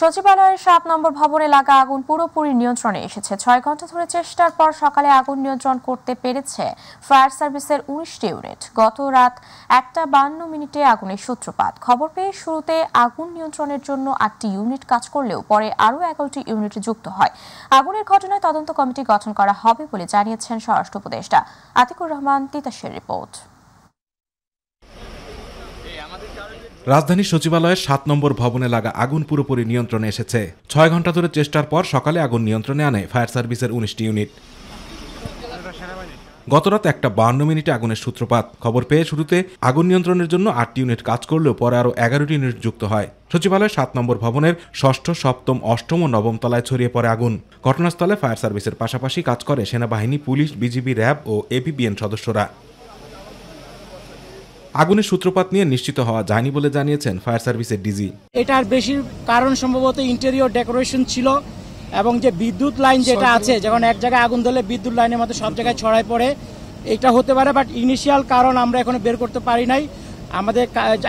সচিবালয়ের ৭ নম্বর ভবনে লাগা আগুন পুরোপুরি নিয়ন্ত্রণে এসেছে। ৬ ঘন্টা ধরে চেষ্টার পর সকালে আগুন নিয়ন্ত্রণ করতে পেরেছে ফায়ার সার্ভিসের ১৯টি ইউনিট। গত রাত ১:৫২ আগুনের সূত্রপাত। খবর পেয়ে শুরুতে আগুন নিয়ন্ত্রণের জন্য ৮টি ইউনিট কাজ করলেও পরে আরও ১১টি ইউনিট যুক্ত হয়। আগুনের ঘটনায় তদন্ত কমিটি গঠন করা হবে বলে জানিয়েছেন স্বরাষ্ট্র উপদেষ্টা আতিকুর রহমান তিতাসের রিপোর্ট। রাজধানীর সচিবালয়ের ৭ নম্বর ভবনে লাগা আগুন পুরোপুরি নিয়ন্ত্রণে এসেছে। ৬ ঘন্টা ধরে চেষ্টার পর সকালে আগুন নিয়ন্ত্রণে আনে ফায়ার সার্ভিসের ১৯টি ইউনিট। গতরাত ১:৫২ আগুনের সূত্রপাত। খবর পেয়ে শুরুতে আগুন নিয়ন্ত্রণের জন্য ৮টি ইউনিট কাজ করলেও পরে আরও ১১টি ইউনিট যুক্ত হয়। সচিবালয়ের ৭ নম্বর ভবনের ৬ষ্ঠ, ৭ম, ৮ম ও ৯ম তলায় ছড়িয়ে পড়ে আগুন। ঘটনাস্থলে ফায়ার সার্ভিসের পাশাপাশি কাজ করে সেনাবাহিনী, পুলিশ, বিজিবি, র্যাব ও এপিবিএন সদস্যরা। আগুনের সূত্রপাত নিয়ে নিশ্চিত হওয়া যায়নি বলে জানিয়েছেন ফায়ার সার্ভিসের ডিজি। এটার বেশি কারণ সম্ভবত ইন্টেরিয়র ডেকোরেশন ছিল এবং যে বিদ্যুৎ লাইন যেটা আছে, যখন এক জায়গায় আগুন ধরলে বিদ্যুৎ লাইনের মতো সব জায়গায় ছড়ায় পড়ে, এটা হতে পারে। বাট ইনিশিয়াল কারণ আমরা এখনো বের করতে পারি নাই। আমাদের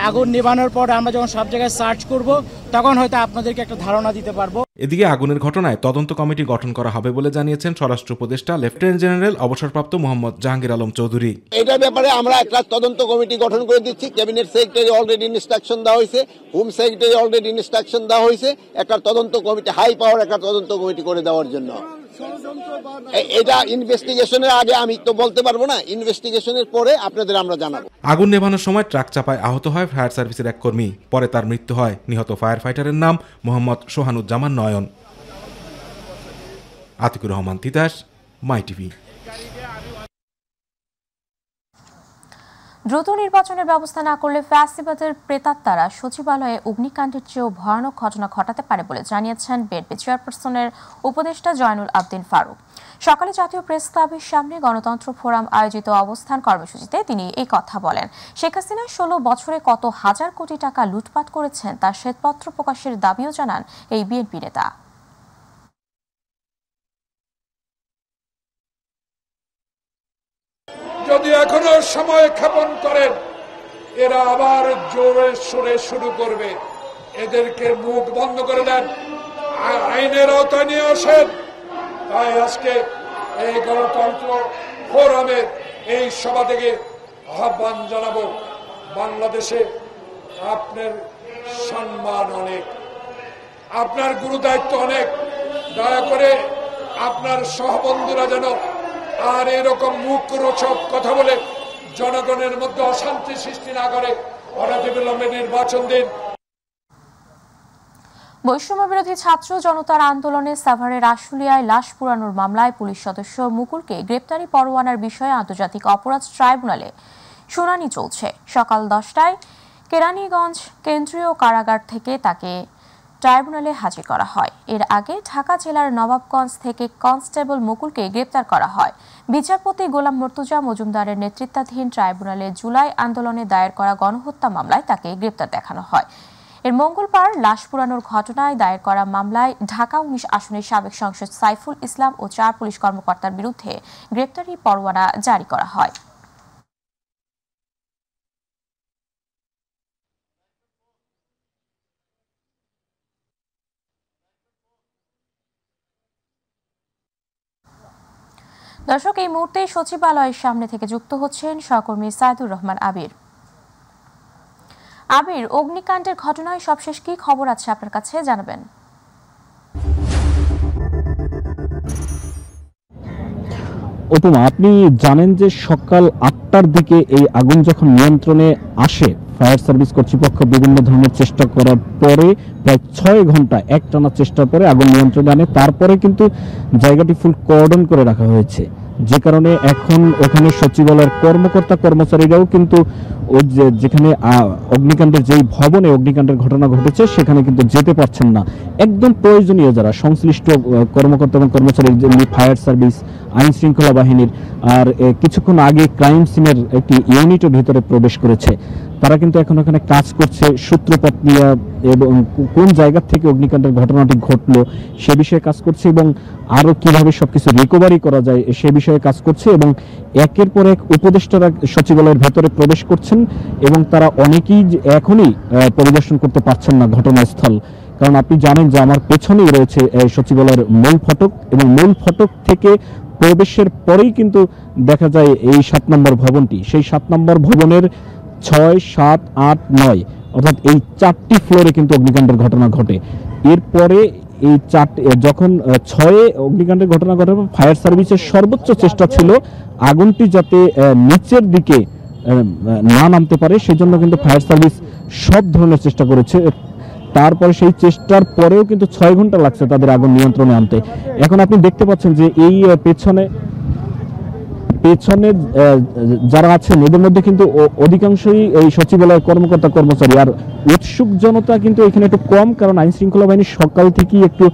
আগুন নেভানোর পর আমরা যখন সব জায়গায় সার্চ করব তখন হয়তো আপনাদেরকে একটা ধারণা দিতে পারবো। এদিকে আগুনের ঘটনায় তদন্ত কমিটি গঠন করা হবে বলে জানিয়েছেন স্বরাষ্ট্র উপদেষ্টা লেফটেন্যান্ট জেনারেল অবসরপ্রাপ্ত মোহাম্মদ জাহাঙ্গীর আলম চৌধুরী। এটার ব্যাপারে আমরা একটা তদন্ত কমিটি গঠন করে দিচ্ছি। ক্যাবিনেট সেক্রেটারি অলরেডি ইনস্ট্রাকশন দেওয়া হয়েছে, হোম সেক্রেটারি অলরেডি ইনস্ট্রাকশন দেওয়া হয়েছে একটা তদন্ত কমিটি, হাই পাওয়ার একটা তদন্ত কমিটি করে দেওয়ার জন্য। এটা ইনভেস্টিগেশনের আগে আমি তো বলতে পারবো না, ইনভেস্টিগেশনের পরে আপনাদের আমরা জানাবো। আগুন নেভানোর সময় ট্রাক চাপায় আহত হয় ফায়ার সার্ভিসের এক কর্মী। পরে তার মৃত্যু হয়। নিহত ফায়ার ফাইটারের নাম মোহাম্মদ সোহানুজ্জামান নয়ন। আতিকুর রহমান তিতাস, মাই টিভি। দ্রুত নির্বাচনের ব্যবস্থা না করলে ফ্যাসিবাদের প্রেতাত্মারা সচিবালয়ে অগ্নিকাণ্ডের চেয়েও ভয়ানক ঘটনা ঘটাতে পারে বলে জানিয়েছেন বিএনপি চেয়ারপারসনের উপদেষ্টা জয়নুল আবদিন ফারুক। সকালে জাতীয় প্রেস ক্লাবের সামনে গণতন্ত্র ফোরাম আয়োজিত অবস্থান কর্মসূচিতে তিনি এই কথা বলেন। শেখ হাসিনা ১৬ বছরে কত হাজার কোটি টাকা লুটপাট করেছেন তার শ্বেতপত্র প্রকাশের দাবিও জানান এই বিএনপি নেতা। যদি এখনো সময় ক্ষেপণ করেন, এরা আবার জোরে সোরে শুরু করবে। এদেরকে মুখ বন্ধ করে দেন, আইনের আওতায় নিয়ে আসেন। তাই আজকে এই গণতন্ত্র ফোরামের এই সভা থেকে আহ্বান জানাবো, বাংলাদেশে আপনার সম্মান অনেক, আপনার গুরুদায়িত্ব অনেক। দয়া করে আপনার সহবন্ধুরা যেন আর এরকম মুখরোচক কথা বলে জনগণের মধ্যে অশান্তি সৃষ্টি না করে। অনতিবিলম্বে নির্বাচন দিন। বৈষম্য বিরোধী ছাত্র জনতার আন্দোলনে সাভারের আশুলিয়ায় লাশ পুড়ানোর মামলায় পুলিশ সদস্য মুকুলকে গ্রেপ্তারি পরোয়ানার বিষয়ে আন্তর্জাতিক অপরাধ ট্রাইব্যুনালে শুনানি চলছে। সকাল 10টায় কেরানীগঞ্জ কেন্দ্রীয় কারাগার থেকে তাকে ট্রাইব্যুনালে হাজির করা হয়। এর আগে ঢাকা জেলার নবাবগঞ্জ থেকে কনস্টেবল মুকুলকে গ্রেপ্তার করা হয়। বিচারপতি গোলাম মর্তুজা মজুমদারের নেতৃত্বাধীন ট্রাইব্যুনালে জুলাই আন্দোলনে দায়ের করা গণহত্যা মামলায় তাকে গ্রেপ্তার দেখানো হয়। এর মঙ্গলবার লাশ পুড়ানোর ঘটনায় দায়ের করা মামলায় ঢাকা ১৯ আসনের সাবেক সংসদ সাইফুল ইসলাম ও ৪ পুলিশ কর্মকর্তার বিরুদ্ধে গ্রেপ্তারি পরোয়ানা জারি করা হয়। দর্শক, এই মুহূর্তে সচিবালয়ের সামনে থেকে যুক্ত হচ্ছেন সহকর্মী সাইদুর রহমান আবির। আবির, অগ্নিকাণ্ডের ঘটনায় সবশেষ কি খবর আছে আপনার কাছে, জানাবেন? উপমা, আপনি জানেন যে সকাল ৮টার দিকে এই আগুন যখন নিয়ন্ত্রণে আসে, ফায়ার সার্ভিস কর্তৃপক্ষ বিভিন্ন ধরনের চেষ্টা করার পরে প্রায় ৬ ঘন্টা একটানা চেষ্টার পরে আগুন নিয়ন্ত্রণে আনে। তারপরে কিন্তু জায়গাটি ফুল কর্ডন করে রাখা হয়েছে, যে কারণে এখন ওখানে সচিবালয়ের কর্মকর্তা কর্মচারীরাও কিন্তু ওই যেখানে অগ্নিকাণ্ডের যেই ভবনে অগ্নিকাণ্ডের ঘটনা ঘটেছে সেখানে কিন্তু যেতে পারছেন না। একদম প্রয়োজনীয় যারা সংশ্লিষ্ট কর্মকর্তা এবং কর্মচারী, যেমনি ফায়ার সার্ভিস, আইন শৃঙ্খলা বাহিনীর, আর কিছুক্ষণ আগে ক্রাইম সিনের একটি ইউনিটও ভিতরে প্রবেশ করেছে, তারা কিন্তু এখন ওখানে কাজ করছে সূত্রপাত নিয়ে এবং কোন জায়গা থেকে অগ্নিকাণ্ডের ঘটনাটি ঘটলো সে বিষয়ে কাজ করছে এবং আরো কিভাবে সবকিছু রিকভারি করা যায় সে বিষয়ে কাজ করছে। এবং একের পর এক উপদেষ্টারা সচিবালয়ের ভেতরে প্রবেশ করছেন এবং তারা অনেকেই এখনই পরিদর্শন করতে পারছেন না ঘটনাস্থল, কারণ আপনি জানেন যে আমার পেছনেই রয়েছে সচিবালয়ের মূল ফটক, এবং মূল ফটক থেকে প্রবেশের পরেই কিন্তু দেখা যায় এই 7 নম্বর ভবনটি। সেই 7 নম্বর ভবনের 6, 7, 8, 9 অর্থাৎ এই 4টি ফ্লোরে কিন্তু অগ্নিকাণ্ডের ঘটনা ঘটে। এরপরে এই যখন 6-এ অগ্নিকাণ্ডের ঘটনা ঘটে, ফায়ার সার্ভিসের সর্বোচ্চ চেষ্টা ছিল আগুনটি যাতে নিচের দিকে না নামতে পারে, সেজন্য কিন্তু ফায়ার সার্ভিস সব ধরনের চেষ্টা করেছে। তারপরে সেই চেষ্টার পরেও কিন্তু 6 ঘন্টা লাগছে তাদের আগুন নিয়ন্ত্রণে আনতে। এখন আপনি দেখতে পাচ্ছেন যে এই পেছনে যারা আছেন এদের মধ্যে কিন্তু অধিকাংশই এই সচিবালয়ের কর্মকর্তা কর্মচারী। আর উৎসুক জনতা কিন্তু এখানে একটু কম, কারণ আইন শৃঙ্খলা বাহিনী সকাল থেকেই একটু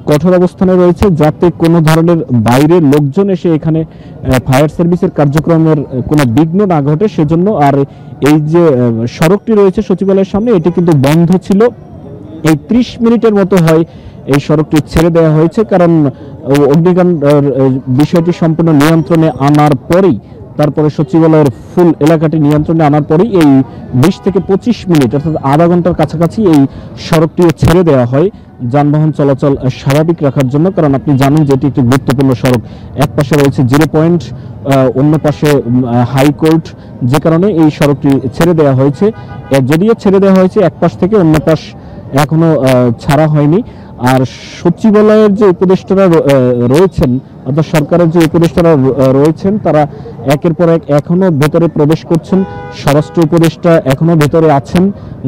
কঠোর অবস্থানে রয়েছে যাতে কোনো ধরনের বাইরের লোকজন এসে এখানে ফায়ার সার্ভিসের কার্যক্রমের কোনো বিঘ্ন না ঘটে সেজন্য। আর এই যে সড়কটি রয়েছে সচিবালয়ের সামনে, এটি কিন্তু বন্ধ ছিল। এই 30 মিনিটের মতো হয় এই সড়কটি ছেড়ে দেওয়া হয়েছে, কারণ অগ্নিকাণ্ড বিষয়টি সম্পূর্ণ নিয়ন্ত্রণে আনার পরেই, তারপরে সচিবালয়ের ফুল এলাকাটি নিয়ন্ত্রণে আনার পরেই এই 20 থেকে 25 মিনিট অর্থাৎ আধা ঘন্টার কাছাকাছি এই সড়কটিও ছেড়ে দেওয়া হয় যানবাহন চলাচল স্বাভাবিক রাখার জন্য। কারণ আপনি জানেন যে এটি একটি গুরুত্বপূর্ণ সড়ক, এক পাশে রয়েছে 0 পয়েন্ট, অন্য পাশে হাইকোর্ট, যে কারণে এই সড়কটি ছেড়ে দেওয়া হয়েছে। যদিও ছেড়ে দেওয়া হয়েছে এক পাশ থেকে, অন্য পাশ এখনো ছাড়া হয়নি। আর সচিবালয়ের যে উপদেষ্টারা রয়েছেন অর্থাৎ সরকারের যে উপদেষ্টারা রয়েছেন তারা একের পর এক এখনো ভেতরে প্রবেশ করছেন। স্বরাষ্ট্র উপদেষ্টা এখনো ভেতরে আছেন,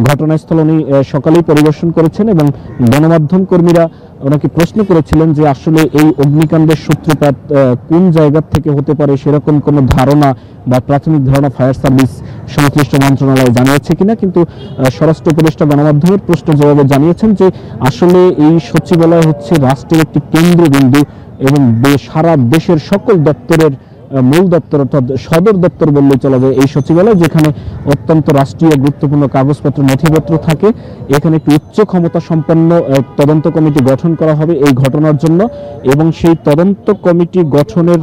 ঘটনাস্থল উনি সকালেই পরিদর্শন করেছেন এবং গণমাধ্যম কর্মীরা ওনাকে প্রশ্ন করেছিলেন যে আসলে এই অগ্নিকাণ্ডের সূত্রপাত কোন জায়গা থেকে হতে পারে, সেরকম কোনো ধারণা বা প্রাথমিক ধারণা ফায়ার সার্ভিস সংশ্লিষ্ট মন্ত্রণালয় জানিয়েছে কিনা। কিন্তু স্বরাষ্ট্র উপদেষ্টা গণমাধ্যমের প্রশ্ন জবাবে জানিয়েছেন যে আসলে এই সচিবালয় হচ্ছে রাষ্ট্রের একটি কেন্দ্রবিন্দু এবং সারা দেশের সকল দপ্তরের মূল দপ্তর অর্থাৎ সদর দপ্তর বললেই চলা যায় এই সচিবালয়, যেখানে অত্যন্ত রাষ্ট্রীয় গুরুত্বপূর্ণ কাগজপত্র নথিপত্র থাকে। এখানে একটি উচ্চ ক্ষমতা সম্পন্ন তদন্ত কমিটি গঠন করা হবে এই ঘটনার জন্য, এবং সেই তদন্ত কমিটি গঠনের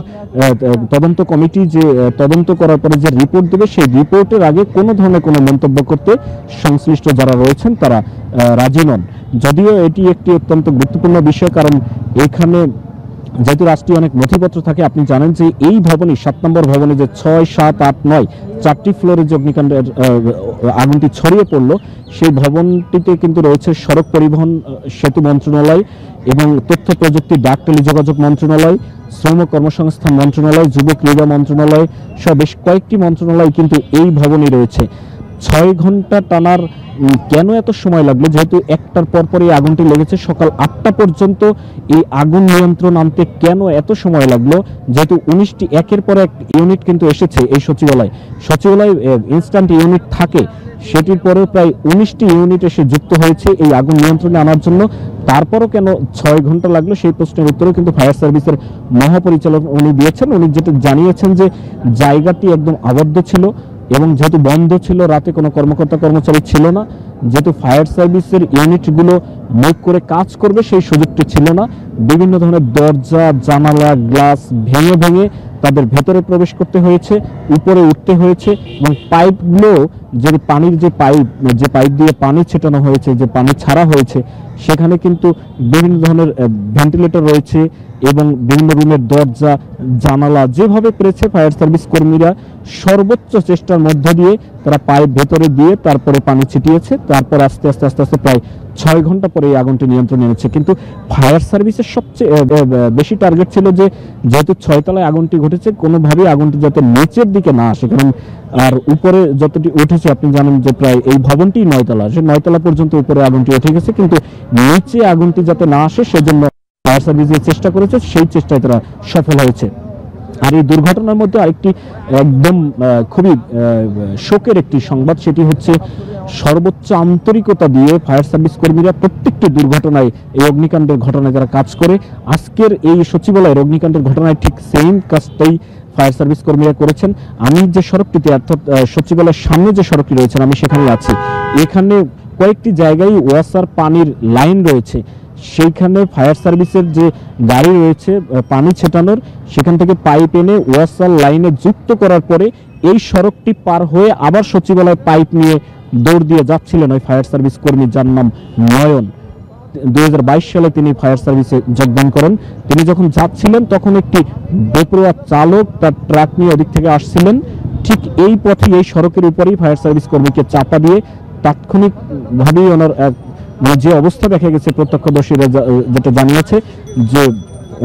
তদন্ত কমিটি যে তদন্ত করার পরে যে রিপোর্ট দেবে, সেই রিপোর্টের আগে কোনো ধরনের কোনো মন্তব্য করতে সংশ্লিষ্ট যারা রয়েছেন তারা রাজি নন। যদিও এটি একটি অত্যন্ত গুরুত্বপূর্ণ বিষয়, কারণ এখানে যেহেতু রাষ্ট্রীয় অনেক নথিপত্র থাকে। আপনি জানেন যে এই ভবনে 7 নম্বর ভবনে যে 6, 7, 8, 9 4টি ফ্লোরে যে অগ্নিকাণ্ডের আগুনটি ছড়িয়ে পড়লো, সেই ভবনটিতে কিন্তু রয়েছে সড়ক পরিবহন সেতু মন্ত্রণালয় এবং তথ্য প্রযুক্তি ডাক টেলিযোগাযোগ মন্ত্রণালয়, শ্রম কর্মসংস্থান মন্ত্রণালয়, যুব ক্রীড়া মন্ত্রণালয় সহ বেশ কয়েকটি মন্ত্রণালয় কিন্তু এই ভবনে রয়েছে। 6 ঘন্টা টানার কেন এত সময় লাগলো? যেহেতু একটার পর এই আগুনটি লেগেছে, সকাল 8টা পর্যন্ত এই আগুন নিয়ন্ত্রণ আনতে কেন এত সময় লাগলো? যেহেতু 19টি একের পর এক ইউনিট কিন্তু এসেছে এই সচিবালয় ইনস্ট্যান্ট ইউনিট থাকে, সেটির পরেও প্রায় 19টি ইউনিট এসে যুক্ত হয়েছে এই আগুন নিয়ন্ত্রণে আনার জন্য। তারপরও কেন 6 ঘন্টা লাগলো সেই প্রশ্নের উত্তরেও কিন্তু ফায়ার সার্ভিসের মহাপরিচালক উনি দিয়েছেন। উনি যেটা জানিয়েছেন যে জায়গাটি একদম আবদ্ধ ছিল এবং যেহেতু বন্ধ ছিল, রাতে কোনো কর্মকর্তা কর্মচারী ছিল না, যেহেতু ফায়ার সার্ভিসের ইউনিটগুলো মুভ করে কাজ করবে সেই সুযোগটি ছিল না। বিভিন্ন ধরনের দরজা জানালা গ্লাস ভেঙে ভেঙে তাদের ভেতরে প্রবেশ করতে হয়েছে, উপরে উঠতে হয়েছে, এবং পাইপগুলো যে পানির যে পাইপ দিয়ে পানি ছেটানো হয়েছে, যে পানি ছাড়া হয়েছে, সেখানে কিন্তু বিভিন্ন ধরনের ভেন্টিলেটর রয়েছে এবং বিভিন্ন রুমের দরজা জানালা যেভাবে পেরেছে ফায়ার সার্ভিস কর্মীরা সর্বোচ্চ চেষ্টার মধ্য দিয়ে তারা পাইপ ভেতরে দিয়ে তারপরে পানি ছিটিয়েছে। তারপর আস্তে আস্তে আস্তে আস্তে প্রায় 6 ঘন্টা পরে এই আগুনটি নিয়ন্ত্রণে এনেছে। কিন্তু ফায়ার সার্ভিসের সবচেয়ে বেশি টার্গেট ছিল যে যেহেতু 6 তলায় আগুনটি ঘটেছে, কোনোভাবেই আগুনটি যাতে নিচের দিকে না আসে, কারণ আর উপরে যতটি উঠেছে আপনি জানেন যে প্রায় এই ভবনটি 9 তলা, সে 9 তলা পর্যন্ত উপরে আগুনটি উঠে গেছে, কিন্তু নিচে আগুনটি যাতে না আসে সেজন্য ফায়ার সার্ভিস যে চেষ্টা করেছে সেই চেষ্টায় তারা সফল হয়েছে। আর এই দুর্ঘটনার মধ্যে আরেকটি একদম খুবই শোকের একটি সংবাদ, সেটি হচ্ছে সর্বোচ্চ আন্তরিকতা দিয়ে ফায়ার সার্ভিস কর্মীরা প্রত্যেকটি দুর্ঘটনায় এই অগ্নিকাণ্ডের ঘটনায় যারা কাজ করে, আজকের এই সচিবালয়ের অগ্নিকাণ্ডের ঘটনায় ঠিক সেম কাজটাই ফায়ার সার্ভিস কর্মীরা করেছেন। আমি যে সড়কটিতে অর্থাৎ সচিবালয়ের সামনে যে সড়কটি রয়েছে আমি সেখানে আছি, এখানে কয়েকটি জায়গায় ওয়াসার পানির লাইন রয়েছে, সেইখানে ফায়ার সার্ভিসের যে গাড়ি রয়েছে পানি ছেটানোর, সেখান থেকে পাইপ এনে ওয়াসার লাইনে যুক্ত করার পরে এই সড়কটি পার হয়ে আবার সচিবালয় পাইপ নিয়ে দৌড় দিয়ে যাচ্ছিলেন ওই ফায়ার সার্ভিস কর্মী যার নাম নয়ন। 2022 সালে তিনি ফায়ার সার্ভিসে যোগদান করেন। তিনি যখন যাচ্ছিলেন তখন একটি বেপরোয়া চালক তার ট্রাক নিয়ে ওদিক থেকে আসছিলেন, ঠিক এই পথে এই সড়কের উপরেই ফায়ার সার্ভিস কর্মীকে চাপা দিয়ে তাৎক্ষণিকভাবেই ওনার মানে যে অবস্থা দেখা গেছে, প্রত্যক্ষদর্শীরা যেটা জানিয়েছে যে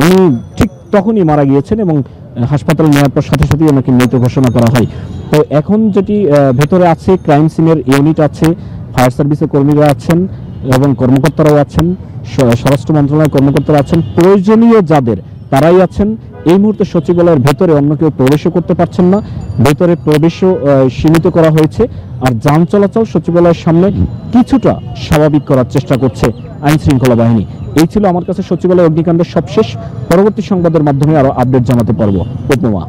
উনি ঠিক তখনই মারা গিয়েছেন এবং হাসপাতালে নেওয়ার পর সাথে সাথেই ওনাকে মৃত ঘোষণা করা হয়। তো এখন যেটি ভেতরে আছে, ক্রাইম সিনের ইউনিট আছে, ফায়ার সার্ভিসের কর্মীরা আছেন এবং কর্মকর্তারাও আছেন, স্বরাষ্ট্র মন্ত্রণালয়ের কর্মকর্তারা আছেন, প্রয়োজনীয় যাদের তারাই আছেন। এই মুহূর্তে সচিবালয়ের ভেতরে অন্য কেউ প্রবেশও করতে পারছেন না, ভেতরে প্রবেশও সীমিত করা হয়েছে। আর যান চলাচল সচিবালয়ের সামনে কিছুটা স্বাভাবিক করার চেষ্টা করছে আইন শৃঙ্খলা বাহিনী। এই ছিল আমার কাছে সচিবালয় অগ্নিকাণ্ডের সবশেষ। পরবর্তী সংবাদের মাধ্যমে আরো আপডেট জানাতে পারবো। উপমা।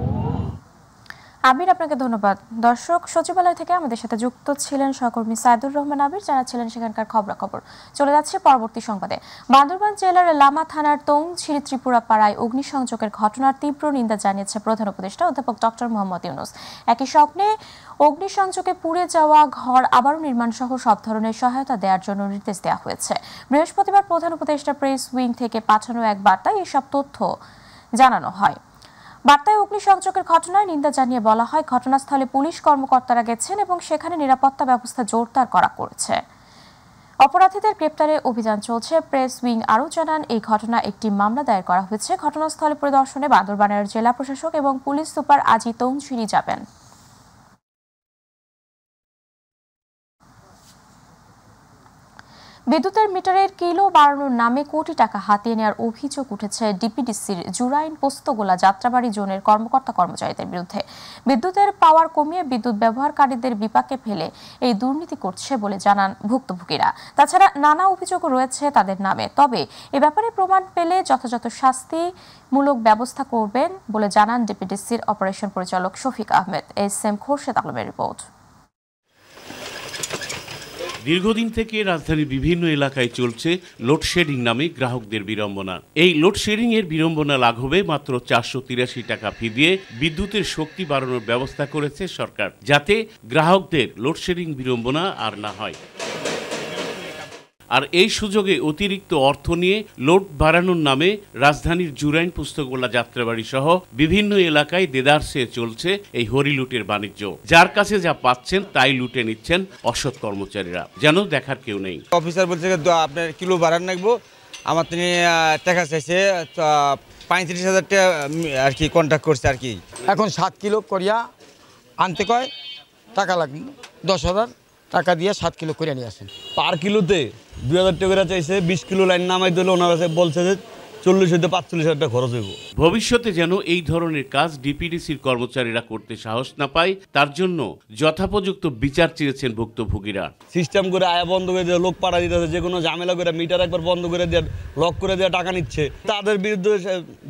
আবির, আপনাকে ধন্যবাদ। দর্শক, সচিবালয় থেকে আমাদের সাথে যুক্ত ছিলেন সহকর্মী সাইদুর রহমান আবির, যারা ছিলেন সেখানকার খবরাখবর। চলে যাচ্ছে পরবর্তী সংবাদে। বান্দরবান জেলার লামা থানার তৌনছিরি ত্রিপুরা পাড়ায় অগ্নিসংযোগের ঘটনার তীব্র নিন্দা জানিয়েছে প্রধান উপদেষ্টা অধ্যাপক ডক্টর মোহাম্মদ ইউনূস। একই স্বপ্নে অগ্নিসংযোগে পুড়ে যাওয়া ঘর আবারও নির্মাণ সহ সব ধরনের সহায়তা দেওয়ার জন্য নির্দেশ দেওয়া হয়েছে। বৃহস্পতিবার প্রধান উপদেষ্টা প্রেস উইং থেকে পাঠানো এক বার্তায় এসব তথ্য জানানো হয়। বার্তায় অগ্নিসংযোগের ঘটনায় নিন্দা জানিয়ে বলা হয়, ঘটনাস্থলে পুলিশ কর্মকর্তারা গেছেন এবং সেখানে নিরাপত্তা ব্যবস্থা জোরদার করা করেছে। অপরাধীদের গ্রেপ্তারে অভিযান চলছে। প্রেস উইং আরও জানান, এই ঘটনায় একটি মামলা দায়ের করা হয়েছে। ঘটনাস্থলে পরিদর্শনে বান্দরবানের জেলা প্রশাসক এবং পুলিশ সুপার আজি তৌনছিরি যাবেন। বিদ্যুতের মিটারের কিলো বাড়ানোর নামে কোটি টাকা হাতিয়ে নেওয়ার অভিযোগ উঠেছে ডিপিডিসির জুরাইন পোস্তগোলা যাত্রাবাড়ি জোনের কর্মকর্তা কর্মচারীদের বিরুদ্ধে। বিদ্যুতের পাওয়ার কমিয়ে বিদ্যুৎ ব্যবহারকারীদের বিপাকে ফেলে এই দুর্নীতি করছে বলে জানান ভুক্তভোগীরা। তাছাড়া নানা অভিযোগও রয়েছে তাদের নামে। তবে এ ব্যাপারে প্রমাণ পেলে যথাযথ শাস্তিমূলক ব্যবস্থা করবেন বলে জানান ডিপিডিসির অপারেশন পরিচালক শফিক আহমেদ। এস.এম. খোরশেদ আলমের রিপোর্ট। দীর্ঘদিন থেকে রাজধানীর বিভিন্ন এলাকায় চলছে লোডশেডিং নামে গ্রাহকদের বিড়ম্বনা। এই লোডশেডিং এর বিড়ম্বনা লাঘবে মাত্র 483 টাকা ফি দিয়ে বিদ্যুতের শক্তি বাড়ানোর ব্যবস্থা করেছে সরকার, যাতে গ্রাহকদের লোডশেডিং বিড়ম্বনা আর না হয়। আর এই সুযোগে অতিরিক্ত অর্থ নিয়ে লোড বাড়ানোর নামে রাজধানীর জুরাইন পুস্তকগোলা যাত্রাবাড়ি সহ বিভিন্ন এলাকায় দেদারসে চলছে এই হরিলুটের বাণিজ্য। যার কাছে যা পাচ্ছেন তাই লুটে নিচ্ছেন অসৎ কর্মচারীরা, যেন দেখার কেউ নেই। অফিসার বলছে আপনার কিলো বাড়ান রাখবো, আমার তিনি টাকা চাইছে 35,000 টাকা আর কি কন্ট্যাক্ট করছে আর কি। এখন 7 কিলো করিয়া আনতে কয় টাকা লাগবে 10,000 টাকা দিয়ে 7 কিলো করে নিয়ে আসেন। পার কিলোতে 2,000 টাকা করে চাইছে। 20 কিলো লাইন নামাই দিলে ওনার কাছে বলছে যে 40,000-45,000 টাকা খরচ হইব। ভবিষ্যতে যেন এই ধরনের কাজ ডিপিডিসির কর্মচারীরা করতে সাহস না পায়, তার জন্য যথাপযুক্ত বিচার চেয়েছেন ভুক্তভোগীরা। সিস্টেম করে আয়া বন্ধ করে দিয়ে লোক পাঠা দিতেছে, যে কোনো ঝামেলা করে মিটার একবার বন্ধ করে দিয়ে লক করে দিয়ে টাকা নিচ্ছে। তাদের বিরুদ্ধে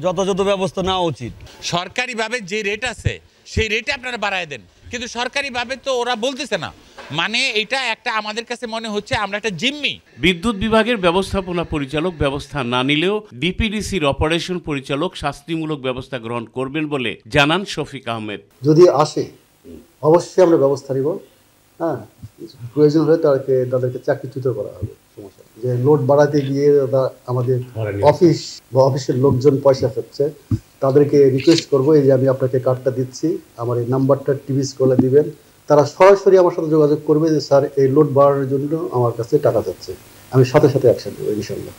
যথাযথ ব্যবস্থা নেওয়া উচিত। সরকারিভাবে যে রেট আছে সেই রেটে আপনারা বাড়ায় দেন, কিন্তু সরকারিভাবে তো ওরা বলতেছে না। মানে এটা একটা আমাদের কাছে মনে হচ্ছে আমরা একটা জিম্মি। বিদ্যুৎ বিভাগের ব্যবস্থাপনা পরিচালক ব্যবস্থা না নিলেও ডিপিডিসির অপারেশন পরিচালক শাস্তিমূলক ব্যবস্থা গ্রহণ করবেন বলে জানান শফিক আহমেদ। যদি আসে অবশ্যই আমরা ব্যবস্থা নিব। হ্যাঁ, প্রয়োজন হলে তাদেরকে চাকরিচ্যুত করা হবে। সমস্যা যে লোড বাড়াতে গিয়ে আমাদের অফিস বা অফিসের লোকজন পয়সা ফেলছে, তাদেরকে রিকোয়েস্ট করবো, এই যে আমি আপনাকে কার্ডটা দিচ্ছি, আমার এই নাম্বারটা টিভি স্ক্রলে দিবেন। তারা সরাসরি আমার সাথে যোগাযোগ করবে যে স্যার এই লোড বাড়ানোর জন্য আমার কাছে টাকা যাচ্ছে, আমি সাথে সাথে অ্যাকশন নেব ইনশাআল্লাহ।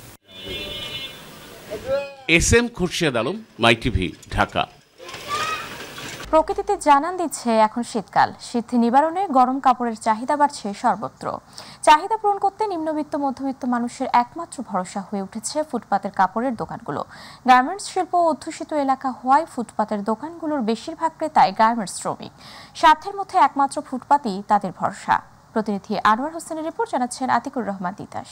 এস.এম. খোরশেদ আলম, মাই টিভি, ঢাকা। প্রকৃতিতে জানান দিচ্ছে এখন শীতকাল। শীত নিবারণে গরম কাপড়ের চাহিদা বাড়ছে সর্বত্র। চাহিদা পূরণ করতে নিম্নবিত্ত মধ্যবিত্ত মানুষের একমাত্র ভরসা হয়ে উঠেছে ফুটপাতের কাপড়ের দোকানগুলো। গার্মেন্টস শিল্প অধ্যুষিত এলাকা হওয়ায় ফুটপাতের দোকানগুলোর বেশিরভাগ ক্রেতাই গার্মেন্টস শ্রমিক। স্বার্থের মধ্যে একমাত্র ফুটপাতই তাদের ভরসা। প্রতিনিধি আনোয়ার হোসেনের রিপোর্ট, জানাচ্ছেন আতিকুর রহমান তিতাস।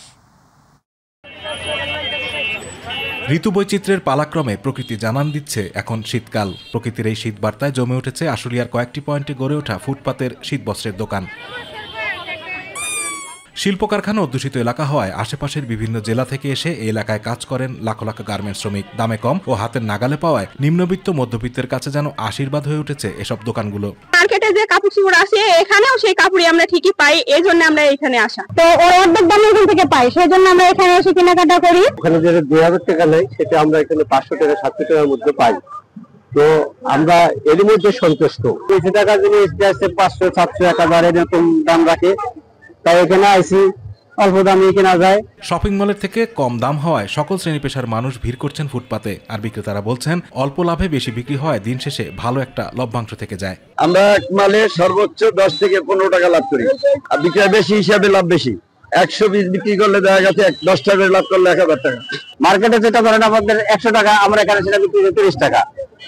ঋতু বৈচিত্র্যের পালাক্রমে প্রকৃতি জানান দিচ্ছে এখন শীতকাল। প্রকৃতির এই শীত বার্তায় জমে উঠেছে আশুলিয়ার কয়েকটি পয়েন্টে গড়ে ওঠা ফুটপাতের শীতবস্ত্রের দোকান। শিল্প কারখানা অধ্যুষিত এলাকা হওয়ায় আশেপাশের বিভিন্ন জেলা থেকে এসে এই এলাকায় কাজ করেন লাখ লাখ গার্মেন্টস শ্রমিক। দামে কম ও হাতের নাগালে পাওয়ায় নিম্নবিত্ত মধ্যবিত্তের কাছে যেন আশীর্বাদ হয়ে উঠেছে এসব দোকানগুলো। মার্কেটে থেকে যে কাপড় চোপড় আসে এখানেও সেই কাপড়ই আমরা ঠিকই পাই, এই জন্য আমরা এখানে আসা। তো ওর অর্ধেক দাম এখান থেকে পাই, সেই জন্য আমরা এখানে এসে কেনাকাটা করি। ওখানে যে 2000 টাকা নেয় সেটা আমরা এখানে 500 টাকা 700 টাকার মধ্যে পাই। তো আমরা এর মধ্যে সন্তুষ্ট। 200 টাকা জিনিস 500 700 1000 এরকম দাম রাখে, তাই এখানে আইসি অল্প দামে কেনা যায়। শপিং মলের থেকে কম দাম হওয়ায় সকল শ্রেণী পেশার মানুষ ভিড় করছেন ফুটপাতে। আর বিক্রেতারা বলছেন অল্প লাভে বেশি বিক্রি হয়, দিন শেষে ভালো একটা লভ্যাংশ থেকে যায়। আমরা মালে সর্বোচ্চ 10 থেকে 15 টাকা লাভ করি, আর বিক্রয় বেশি হিসাবে লাভ বেশি। 100 পিস বিক্রি করলে দেখা গেছে 10 টাকা লাভ করলে 1000 টাকা। মার্কেটে যেটা ধরেন আমাদের 100 টাকা, আমরা এখানে সেটা বিক্রি করি 30 টাকা।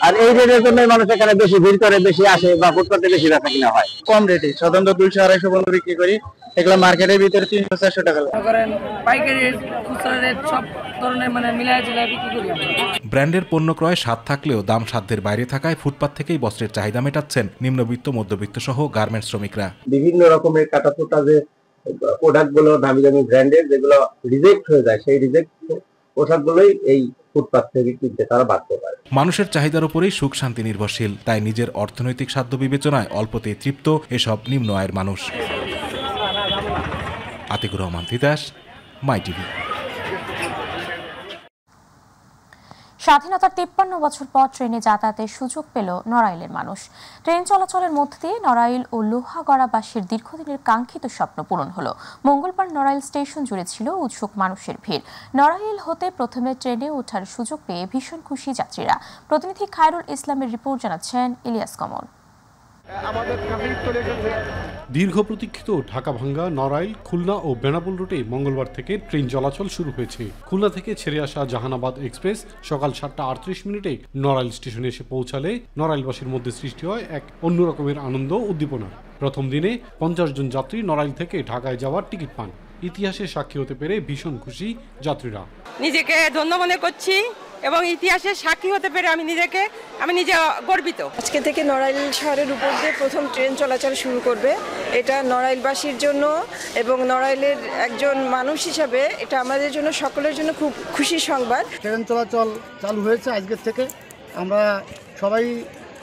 আর এই রেটের জন্য মানুষ এখানে বেশি ভিড় করে, বেশি আসে বা ফুটপাতে বেশি বেচা কিনা হয়। কম রেটে সাধারণত 200-250 পর্যন্ত বিক্রি করি, এগুলো মার্কেটের ভিতরে 300-400 টাকা করেন। পাইকারি রেট, খুচরা রেট সব ধরনের মিলায় ঝিলায় বিক্রি করি। ব্র্যান্ডের পণ্য ক্রয় স্বাদ থাকলেও দাম সাধ্যের বাইরে থাকায় ফুটপাত থেকেই বস্ত্রের চাহিদা মেটাচ্ছেন নিম্নবিত্ত, মধ্যবিত্ত সহ গার্মেন্টস শ্রমিকরা। বিভিন্ন রকমের কাটাকুটা যে প্রোডাক্ট গুলো দামি দামি ব্র্যান্ডের, যেগুলো রিজেক্ট হয়ে যায়, সেই রিজেক্ট পোশাকগুলোই এই ফুটপাত থেকে কিনতে তারা বাধ্য হয়। মানুষের চাহিদার উপরেই সুখ শান্তি নির্ভরশীল, তাই নিজের অর্থনৈতিক সাধ্য বিবেচনায় অল্পতেই তৃপ্ত এসব নিম্ন আয়ের মানুষ। আতিকুর রহমান তিতাস, মাই টিভি। স্বাধীনতার 53 বছর পর ট্রেনে যাতায়াতের সুযোগ পেল নড়াইলের মানুষ। ট্রেন চলাচলের মধ্যে দিয়ে নড়াইল ও লোহাগড়াবাসীর দীর্ঘদিনের কাঙ্ক্ষিত স্বপ্ন পূরণ হলো। মঙ্গলবার নড়াইল স্টেশন জুড়ে ছিল উৎসুক মানুষের ভিড়। নড়াইল হতে প্রথমে ট্রেনে ওঠার সুযোগ পেয়ে ভীষণ খুশি যাত্রীরা। প্রতিনিধি খায়রুল ইসলামের রিপোর্ট জানাচ্ছেন ইলিয়াস কমল। দীর্ঘ প্রতীক্ষিত ঢাকা-ভাঙ্গা, নড়াইল, খুলনা ও বেনাপোল রুটে মঙ্গলবার থেকে ট্রেন চলাচল শুরু হয়েছে। খুলনা থেকে ছেড়ে আসা জাহানাবাদ এক্সপ্রেস সকাল 7:38 নড়াইল স্টেশনে এসে পৌঁছালে নড়াইলবাসীর মধ্যে সৃষ্টি হয় এক অন্য রকমের আনন্দ উদ্দীপনা। প্রথম দিনে 50 জন যাত্রী নড়াইল থেকে ঢাকায় যাওয়ার টিকিট পান। ইতিহাসের সাক্ষী হতে পেরে ভীষণ খুশি যাত্রীরা। নিজেকে ধন্য মনে করছি এবং ইতিহাসের সাক্ষী হতে পেরে আমি নিজে গর্বিত। আজকে থেকে নড়াইল শহরের উপর দিয়ে প্রথম ট্রেন চলাচল শুরু করবে। এটা নড়াইলবাসীর জন্য এবং নড়াইলের একজন মানুষ হিসাবে এটা আমাদের জন্য, সকলের জন্য খুব খুশির সংবাদ। ট্রেন চলাচল চালু হয়েছে আজকের থেকে, আমরা সবাই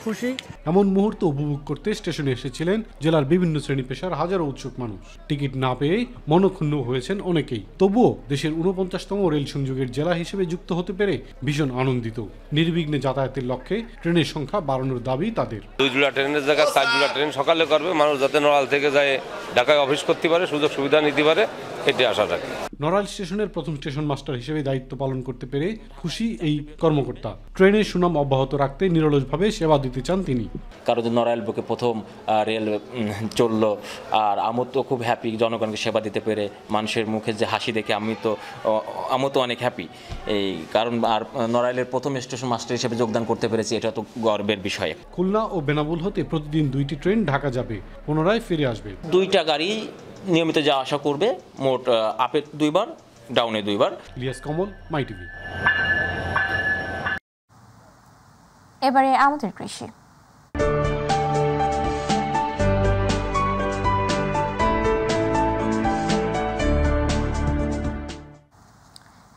খুশি। এমন মুহূর্ত উপভোগ করতে স্টেশনে এসেছিলেন জেলার বিভিন্ন শ্রেণী পেশার হাজারো উৎসুক মানুষ। টিকিট না পেয়ে মনক্ষুণ্ণ হয়েছেন অনেকেই। তবুও দেশের 49তম রেল সংযোগের জেলা হিসেবে যুক্ত হতে পেরে ভীষণ আনন্দিত। নির্বিঘ্নে যাতায়াতের লক্ষ্যে ট্রেনের সংখ্যা বাড়ানোর দাবি তাদের। 2 জোড়া ট্রেনের জায়গায় 4 জোড়া ট্রেন সকালে করবে, মানুষ যাতে নড়াইল থেকে যায় ঢাকায় অফিস করতে পারে, সুযোগ সুবিধা নিতে পারে, এটি আশা রাখি। নড়াইল স্টেশনের প্রথম স্টেশন মাস্টার হিসেবে দায়িত্ব পালন করতে পেরে খুশি এই কর্মকর্তা। ট্রেনের সুনাম অব্যাহত রাখতে নিরলসভাবে সেবা দিতে চান তিনি। কারণ নড়াইল বুকে প্রথম রেল চললো, আর আমি তো খুব হ্যাপি জনগণকে সেবা দিতে পেরে। মানুষের মুখে যে হাসি দেখে আমি তো অনেক হ্যাপি। এই কারণ আর নড়াইলের প্রথম স্টেশন মাস্টার হিসেবে যোগদান করতে পেরেছি, এটা তো গর্বের বিষয়। খুলনা ও বেনাপোল হতে প্রতিদিন 2টি ট্রেন ঢাকা যাবে, পুনরায় ফিরে আসবে। 2টা গাড়ি নিয়মিত যাওয়া আসা করবে, মোট আপে 2 বার, ডাউনে 2 বার। ইলিয়াস কমল, মাই টিভি। এবারে আমাদের কৃষি।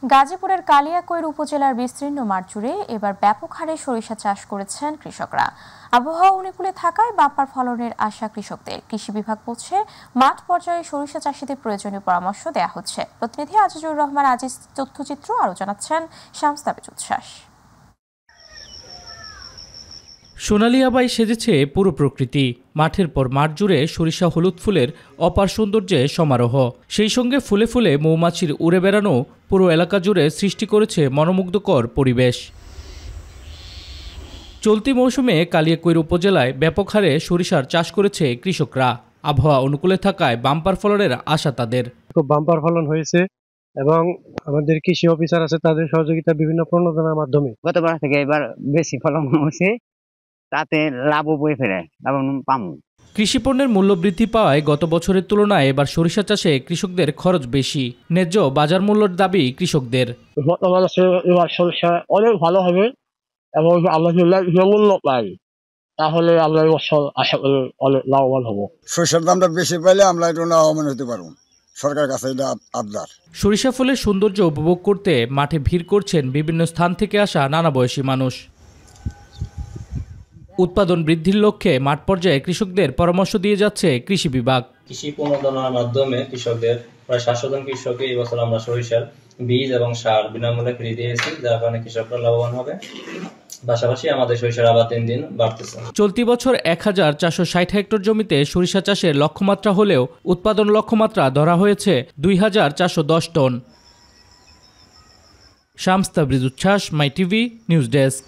গাজীপুরের কালিয়াকৈর উপজেলার বিস্তীর্ণ মাঠ জুড়ে এবার ব্যাপক হারে সরিষা চাষ করেছেন কৃষকরা। আবহাওয়া অনুকূলে থাকায় বাম্পার ফলনের আশা কৃষকদের। কৃষি বিভাগ বলছে মাঠ পর্যায়ে সরিষা চাষীদের প্রয়োজনীয় পরামর্শ দেওয়া হচ্ছে। প্রতিনিধি আজিজুর রহমান আজিজ তথ্যচিত্র আরও জানাচ্ছেন শামস তাবিজ উচ্ছ্বাস। সোনালী আবাই সেজেছে পুরো প্রকৃতি। মাঠের পর মাঠ জুড়ে সরিষা হলুদ ফুলের অপার সৌন্দর্যে সমারোহ। সেই সঙ্গে ফুলে ফুলে মৌমাছির উড়ে বেড়ানো পুরো এলাকা জুড়ে সৃষ্টি করেছে মনোমুগ্ধকর পরিবেশ। চলতি মৌসুমে কালিয়াকৈর উপজেলায় ব্যাপক হারে সরিষার চাষ করেছে কৃষকরা। আবহাওয়া অনুকূলে থাকায় বাম্পার ফলনের আশা তাদের। খুব বাম্পার ফলন হয়েছে এবং আমাদের কৃষি অফিসার আছে, তাদের সহযোগিতা বিভিন্ন প্রণোদনার মাধ্যমে গতবার থেকে এবার বেশি ফলন হয়েছে, তাতে লাভও বয়ে ফেরে এবং পাম। কৃষি পণ্যের মূল্য বৃদ্ধি পাওয়ায় গত বছরের তুলনায় এবার সরিষা চাষে কৃষকদের খরচ বেশি। ন্যায্য বাজার মূল্যের দাবি কৃষকদের। এবার সরিষা অনেক ভালো হবে এবং আমরা যদি মূল্য পাই তাহলে আমরা এবছর আশা করি অনেক লাভবান হব। সরিষার দামটা বেশি পাইলে আমরা একটু লাভবান হতে পারবো, সরকারের কাছে এটা আবদার। সরিষা ফুলের সৌন্দর্য উপভোগ করতে মাঠে ভিড় করছেন বিভিন্ন স্থান থেকে আসা নানা বয়সী মানুষ। উৎপাদন বৃদ্ধির লক্ষ্যে মাঠ পর্যায়ে কৃষকদের পরামর্শ দিয়ে যাচ্ছে কৃষি বিভাগ। কৃষি প্রণোদনার মাধ্যমে কৃষকদের প্রায় 700 জন কৃষককে এই বছর আমরা সরিষার বীজ এবং সার বিনামূল্যে ফ্রি দিয়েছি, যার কারণে কৃষকরা লাভবান হবে। পাশাপাশি আমাদের সরিষার আবাদ দিন দিন বাড়তেছে। চলতি বছর 1460 হেক্টর জমিতে সরিষা চাষের লক্ষ্যমাত্রা হলেও উৎপাদন লক্ষ্যমাত্রা ধরা হয়েছে 2410 টন। শামস তাবরিজ উচ্ছ্বাস, মাই টিভি নিউজ ডেস্ক।